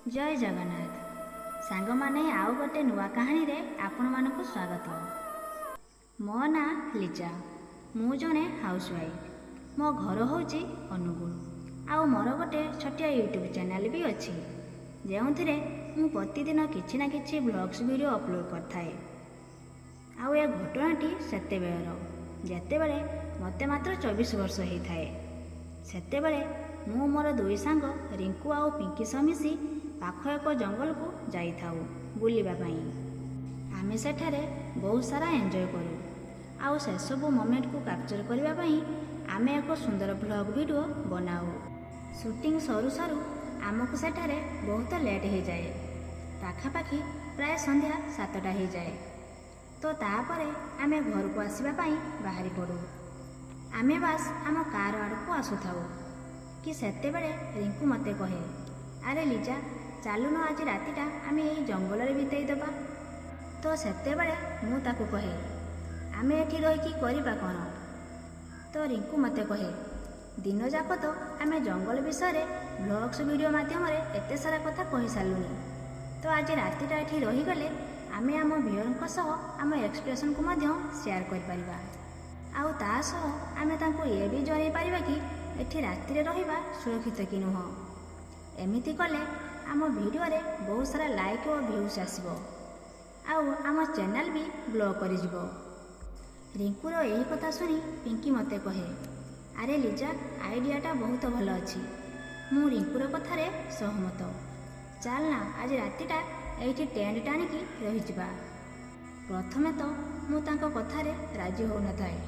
जय जगन्नाथ सांग माने आउ गोटे नुआ कहानी रे आपण मानकु स्वागत। मो ना लिजा, मु जने हाउसवाइफ। मो घर होची अनुगुल। आउ मोर गोटे छोटिया यूट्यूब चैनल भी अच्छी जो मु प्रतिदिन किछि ना किछि ब्लॉग्स वीडियो अपलोड करथाए। आउ ए घटनाटी सेतेबेळर जेतेबेले मते मात्र 24 वर्ष होइथाए। सेतेबेले मु मोर दुई सांग रिंकू आउ पिंकी सह मिसी पाख एक जंगल को जाइथाउ बुलिबा पई। आमे सेठारे बहुत सारा एंजॉय करू। आउ से सब मोमेंट को कैप्चर करबा पई आमे एक सुंदर ब्लॉग वीडियो बनाऊ। शूटिंग सरू सरू आमको सेठारे बहुत लेट हो जाए, पाखापाखि प्राय संध्या 7टा हो जाए। तो तापरे आमे घर को आसीबा पई बाहरी पड़ू। आमे बास आम कार आड़ को आसुथाऊ कि सेतेबेले रिंकू मते कहे, अरे लिजा चालुन आज रातिटा आमे एई जंगल रे बिताई दबा। तो सेतेबेले मु ताकू कहे, आमे एठी रहिकी करिबा कोन? तो रिंकू मते कहे, दिन जाक तो आमे जंगल विषय रे ब्लॉग्स वीडियो माध्यम रे एते सारा कथा कहि सालुनी। तो आज रातिटा एठी रही गले आमे आम व्यूअरଙ୍କ सह आम एक्सप्रेशन को मध्य शेयर कर परिबा। आउ ता सह आमे तांको ए भी जणाई परिबा कि एठी राति रे रहिबा सुरक्षित कि नुह। एमिति कले आम वीडियो रे बहुत सारा लाइक और व्यूज आसीबो। आउ आम चैनल भी ग्लो करि जिवो। रिंकूर यही कथा सुनी पिंकी मते कहे, अरे लिजा आइडियाटा बहुत भल अच्छी। मु रिंकूर कथारे सहमत। चल ना आज रातिटा एठी टेंट टाणिकी रहिजिबा। प्रथमे तो मु तांको कथारे राजी हो न थाए,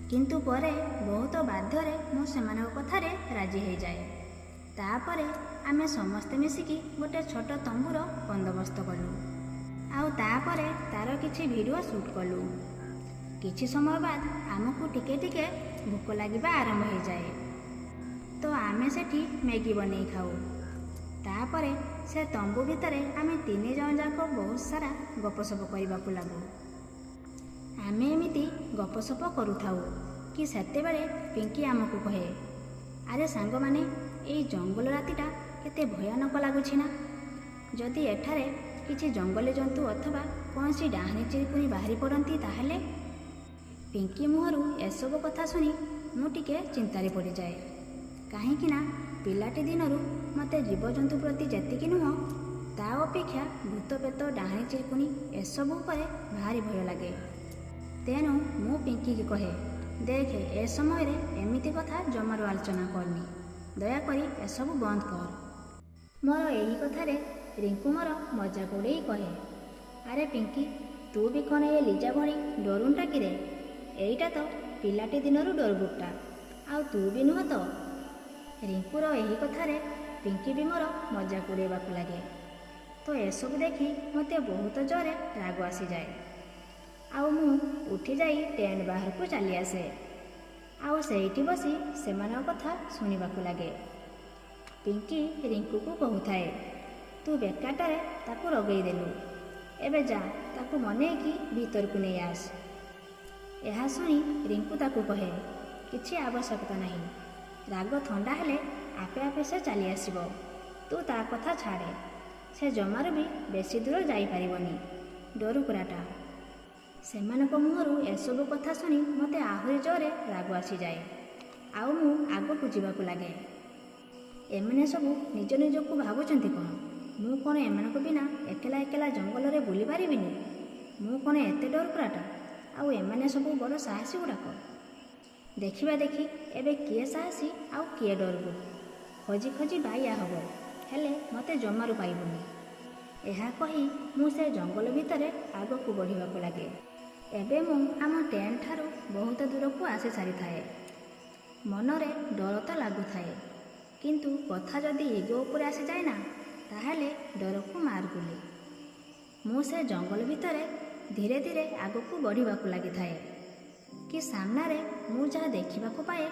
किंतु परे बहुत बाध्यरे मु सेमानक कथारे राजी हो जाए। तापरे आमे समस्ते मिसिकी गोटे छोट तंबूर बंदोबस्त कलु। आउ तापरे तार किछि वीडियो शूट कलु। किछि समय बाद आमको टिके टिके भूख लागिबा आरंभ हो जाए। तो आमे सेठी मैगी बनै खाऊ। तापरे से तंबू भितरे आमे 3 जन जाक बहुत सारा गपसप करबाकू लागू। आमे एमिति गपसप करूथाऊ कि सेतेबेले पिंकी आमको कहे, अरे सांग माने एई जंगल रातिटा केते भयानक लागुछि ना। जदि एठारे किछि जंगली जंतु अथवा कौनसी डाहाणी चिरकुनी बाहरी पड़ती ताहले। पिंकी मुहरु एसबु कथा सुनी मु टिके चिंतारे पड़ जाए। कहीं ना पिलाटी दिनरू मते जीवजंतु प्रति जेतिकी नुह ता अपेक्षा भूत पेत डाहाणी चिरकुनी एसबु उपरे भारी भय लगे। तेणु मु पिंकी की कहे, देखे ए समय रे एमिति कथा जमारू आलोचना करनी, दयाकरी एसबु बंद कर। मोर यही कथारे रिंकू मोर मजाक उड़े कहे, अरे पिंकी तू भी कौन ए लिजा भणी डरुंटा कि रे? एईटा तो पिलाटी दिनरू डरबुटा, आउ तू भी नुह तो। रिंकूर यही कथारे पिंकी भी मोर मजाक उड़ेबाकू लगे। तो एसबु देखी मते बहुत जोरे राग आसी जाए। आउ मु उठी जाई टेंट बाहर को चली आसे। आउ सेठी बसी सेमानक कथा सुनिबाकू लगे। पिंकी रिंकू को कहूथाए, तू बेकारटारे ताकू रगई देलु, एबे जा ताकू मनेकी भीतर को नहीं आस। यह सुनी रिंकू ताकू कहे, किछि आवश्यकता नहीं, राग ठंडा हेले आपे आपे से चली आसिबो। तू ता कथा छाड़े, से जमार भी बेसी दूर जाई परिबनी, डरुकुराटा। सेमानक मुहरु एसबु कथा सुनी मते आहुरी जोरे राग आसी जाए। आउ मु आगकू जीवाकू लागे। एमाने सबू निज निजकू भाबुचंती कौन? मु कौन एमानक बिना एकेला एकेला जंगल रे बुली पारिबिनी? मु कौन एते डरुकुराटा? आउ एमाने सबू बड़ साहसी गुड़ाक। देखिबा देखी एबे किए साहसी आउ किए डरबु। खोजी खोजी बाइया हब, हेले मते जमारू पाइबुनी। यह कही मु से जंगल भितरे आगकू बढ़िबाकू लागे। एबे मु आम टेंट ठारू बहुत दूर को आसी सारी थाए। मनरे डर तो लागू थाए, किंतु कथा जदि इगो ऊपर आसी जाए ना ताहले डर को मार गुली। मु से जंगल भितरे धीरे धीरे आगकू बढ़िबाकू लागि थाए कि सामनारे मु जहा देखिबाकू पाए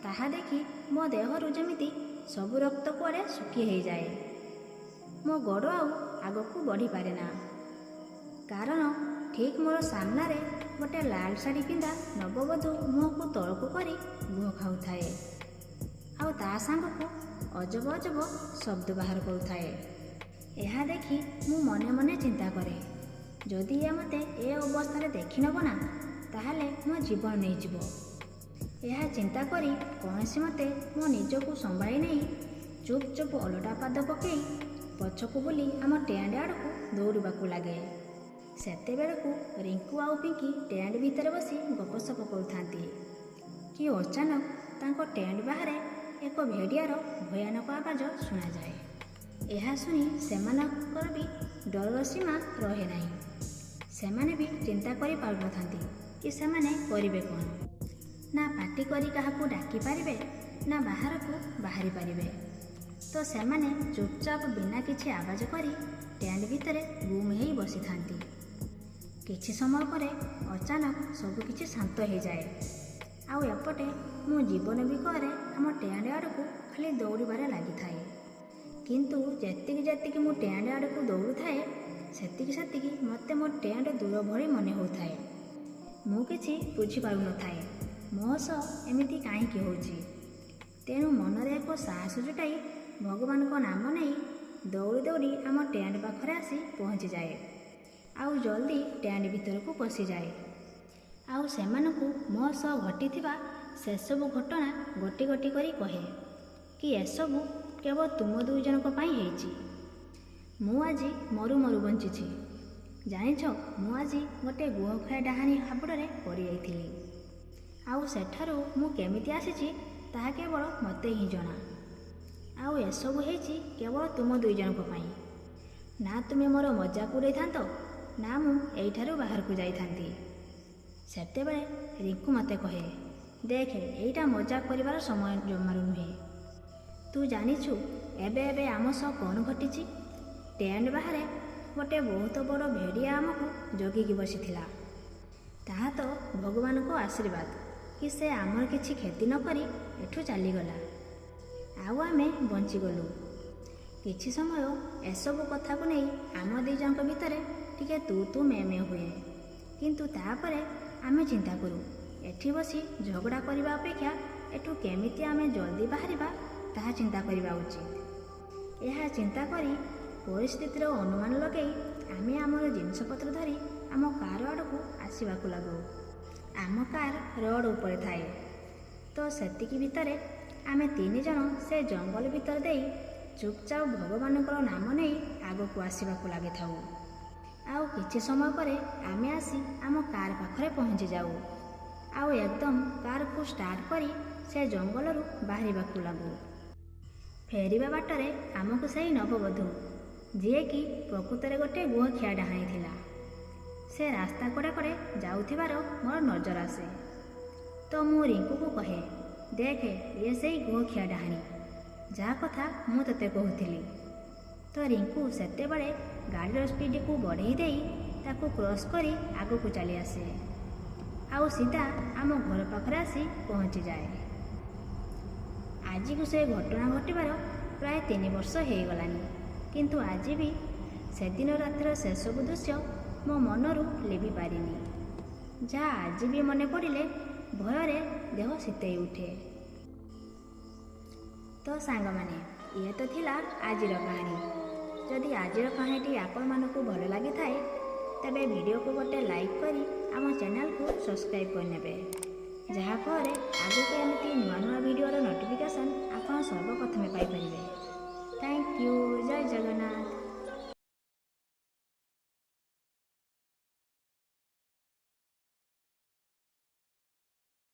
ताहा देखी मो देहरु जेमिति सबु रक्त कुआडे सुखी हो जाए। मो गोड़ आउ आगकू बढ़ी पारे ना, कारण ठीक मोर सामनारे गोटे लाल शाढ़ी पिंधा नवबधू मुह को तलकू करी गुह खाऊ थाए। आउ ता सांगकू ଅଜବ ଅଜବ ଶବ୍ଦ ବାହାର କରୁଥାଏ। ଏହା ଦେଖି ମୁଁ ମନେ ମନେ ଚିନ୍ତା କରେ, ଯଦି ଏ ମୋତେ ଏ ଅବସ୍ଥାରେ ଦେଖିନେବ ନା, ତାହେଲେ ମୋ ଜୀବନ ନେଇଯିବ। ଏହା ଚିନ୍ତା କରି କୌଣସି ମତେ ମୋ ନିଜକୁ ସମ୍ଭାଳି ନେଇ ଚୁପ୍ ଚୁପ୍ ଓଲଟା ପାଦ ପକାଇ ପଛକୁ ବୁଲି ଆମ ଟେଣ୍ଟ ଆଡ଼କୁ ଦୌଡ଼ିବାକୁ ଲାଗେ। ସେତେବେଳକୁ ରିଙ୍କୁ ଆଉ ପିଙ୍କି ଟେଣ୍ଟ ଭିତରେ ବସି ଗପସପ କରୁଥାନ୍ତି କି ଅଚାନକ ତାଙ୍କ ଟେଣ୍ଟ ବାହାରେ ଏକ ଭେଡ଼ିଆର ଭୟାନକ ଆବାଜ ଶୁଣାଯାଏ। ଏହା ଶୁଣି ସେମାନଙ୍କର ବି ଡରର ସୀମା ରହେ ନାହିଁ। ସେମାନେ ବି ଚିନ୍ତା କରିପାରୁନଥାନ୍ତି କି ସେମାନେ କରିବେ କ'ଣ। ନା ପାଟି କରି କାହାକୁ ଡାକିପାରିବେ, ନା ବାହାରକୁ ବାହାରି ପାରିବେ। ତ ସେମାନେ ଚୁପଚାପ ବିନା କିଛି ଆବାଜ କରି ଟେଣ୍ଟ ଭିତରେ ଗୁମ୍ ହେଇ ବସିଥାନ୍ତି। କିଛି ସମୟ ପରେ ଅଚାନକ ସବୁକିଛି ଶାନ୍ତ ହୋଇଯାଏ। ଆଉ ଏପଟେ ମୁଁ ଜୀବନ ବିକଳରେ ଆମ ଟେଣ୍ଟ ଆଡ଼କୁ ଖାଲି ଦୌଡ଼ିବାରେ ଲାଗିଥାଏ। କିନ୍ତୁ ଯେତିକି ମୁଁ ଟେଣ୍ଟ ଆଡ଼କୁ ଦୌଡ଼ୁଥାଏ, ସେତିକି ମୋତେ ମୋ ଟେଣ୍ଟ ଦୂର ଭଳି ମନେ ହେଉଥାଏ। ମୁଁ କିଛି ବୁଝିପାରୁନଥାଏ ମୋ ସହ ଏମିତି କାହିଁକି ହେଉଛି। ତେଣୁ ମନରେ ଏକ ସାହସ ଜୁଟାଇ ଭଗବାନଙ୍କ ନାମ ନେଇ ଦୌଡ଼ି ଦୌଡ଼ି ଆମ ଟେଣ୍ଟ ପାଖରେ ଆସି ପହଞ୍ଚିଯାଏ। ଆଉ ଜଲ୍ଦି ଟେଣ୍ଟ ଭିତରକୁ ପଶିଯାଏ। ଆଉ ସେମାନଙ୍କୁ ମୋ ସହ ଘଟିଥିବା ସେସବୁ ଘଟଣା ଗୋଟି ଗୋଟି କରି କହେ କି ଏସବୁ କେବଳ ତୁମ ଦୁଇ ଜଣଙ୍କ ପାଇଁ ହେଇଛି। ମୁଁ ଆଜି ମରୁ ମରୁ ବଞ୍ଚିଛି। ଜାଣିଛ, ମୁଁ ଆଜି ଗୋଟିଏ ଗୁହଖାଇ ଡାହାଣୀ ହାବୁଡ଼ରେ ପଡ଼ିଯାଇଥିଲି। ଆଉ ସେଠାରୁ ମୁଁ କେମିତି ଆସିଛି ତାହା କେବଳ ମୋତେ ହିଁ ଜଣା। ଆଉ ଏସବୁ ହେଇଛି କେବଳ ତୁମ ଦୁଇ ଜଣଙ୍କ ପାଇଁ। ନା ତୁମେ ମୋର ମଜାକ ଉଡ଼ାଇଥାନ୍ତ, ନା ମୁଁ ଏଇଠାରୁ ବାହାରକୁ ଯାଇଥାନ୍ତି। ସେତେବେଳେ ରିଙ୍କୁ ମୋତେ କହେ, ଦେଖେ, ଏଇଟା ମଜାକ କରିବାର ସମୟ ଜମାରୁ ନୁହେଁ। ତୁ ଜାଣିଛୁ ଏବେ ଆମ ସହ କ'ଣ ଘଟିଛି? ଟେଣ୍ଟ ବାହାରେ ଗୋଟେ ବହୁତ ବଡ଼ ଭେଡ଼ିଆ ଆମକୁ ଜଗିକି ବସିଥିଲା। ତାହା ତ ଭଗବାନଙ୍କ ଆଶୀର୍ବାଦ କି ସେ ଆମର କିଛି କ୍ଷତି ନ କରି ଏଠୁ ଚାଲିଗଲା। ଆଉ ଆମେ ବଞ୍ଚିଗଲୁ। କିଛି ସମୟ ଏସବୁ କଥାକୁ ନେଇ ଆମ ଦୁଇ ଜଣଙ୍କ ଭିତରେ ଟିକେ ତୁ ମେ ହୁଏ। କିନ୍ତୁ ତାପରେ ଆମେ ଚିନ୍ତା କରୁ, ଏଠି ବସି ଝଗଡ଼ା କରିବା ଅପେକ୍ଷା ଏଠୁ କେମିତି ଆମେ ଜଲ୍ଦି ବାହାରିବା ତାହା ଚିନ୍ତା କରିବା ଉଚିତ। ଏହା ଚିନ୍ତା କରି ପରିସ୍ଥିତିର ଅନୁମାନ ଲଗାଇ ଆମେ ଆମର ଜିନିଷପତ୍ର ଧରି ଆମ କାର ଆଡ଼କୁ ଆସିବାକୁ ଲାଗୁ। ଆମ କାର ରୋଡ଼ ଉପରେ ଥାଏ। ତ ସେତିକି ଭିତରେ ଆମେ 3 ଜଣ ସେ ଜଙ୍ଗଲ ଭିତର ଦେଇ ଚୁପଚାପ ଭଗବାନଙ୍କର ନାମ ନେଇ ଆଗକୁ ଆସିବାକୁ ଲାଗିଥାଉ। ଆଉ କିଛି ସମୟ ପରେ ଆମେ ଆସି ଆମ କାର ପାଖରେ ପହଞ୍ଚି ଯାଉ। ଆଉ ଏକଦମ କାରକୁ ଷ୍ଟାର୍ଟ କରି ସେ ଜଙ୍ଗଲରୁ ବାହାରିବାକୁ ଲାଗୁ। ଫେରିବା ବାଟରେ ଆମକୁ ସେହି ନବବଧୂ, ଯିଏକି ପ୍ରକୃତରେ ଗୋଟିଏ ଗୁହଖିଆ ଡାହାଣୀ ଥିଲା, ସେ ରାସ୍ତା କଡ଼େ ଯାଉଥିବାର ମୋର ନଜର ଆସେ। ତ ମୁଁ ରିଙ୍କୁକୁ କହେ, ଦେଖେ, ଇଏ ସେଇ ଗୁହଖିଆ ଡାହାଣୀ ଯାହା କଥା ମୁଁ ତୋତେ କହୁଥିଲି। ତ ରିଙ୍କୁ ସେତେବେଳେ ଗାଡ଼ିର ସ୍ପିଡ଼କୁ ବଢ଼େଇ ଦେଇ ତାକୁ କ୍ରସ୍ କରି ଆଗକୁ ଚାଲି ଆସେ। ଆଉ ସିଧା ଆମ ଘର ପାଖରେ ଆସି ପହଞ୍ଚିଯାଏ। ଆଜିକୁ ସେ ଘଟଣା ଘଟିବାର ପ୍ରାୟ 3 ବର୍ଷ ହେଇଗଲାଣି। କିନ୍ତୁ ଆଜି ବି ସେଦିନ ରାତିର ସେସବୁ ଦୃଶ୍ୟ ମୋ ମନରୁ ଲିଭି ପାରିନି, ଯାହା ଆଜି ବି ମନେ ପଡ଼ିଲେ ଭୟରେ ଦେହ ଶୀତେଇ ଉଠେ। ତ ସାଙ୍ଗମାନେ, ଇଏ ତ ଥିଲା ଆଜିର କାହାଣୀ। ଯଦି ଆଜିର କାହାଣୀଟି ଆପଣମାନଙ୍କୁ ଭଲ ଲାଗିଥାଏ, ତେବେ ଭିଡ଼ିଓକୁ ଗୋଟେ ଲାଇକ୍ କରି ଆମ ଚ୍ୟାନେଲକୁ ସବସ୍କ୍ରାଇବ୍ କରିନେବେ, ଯାହାଫଳରେ ଆଗକୁ ଏମିତି ନୂଆ ନୂଆ ଭିଡ଼ିଓର ନୋଟିଫିକେସନ୍ ଆପଣ ସର୍ବପ୍ରଥମେ ପାଇପାରିବେ। Thank you. ଜୟ ଜଗନ୍ନାଥ।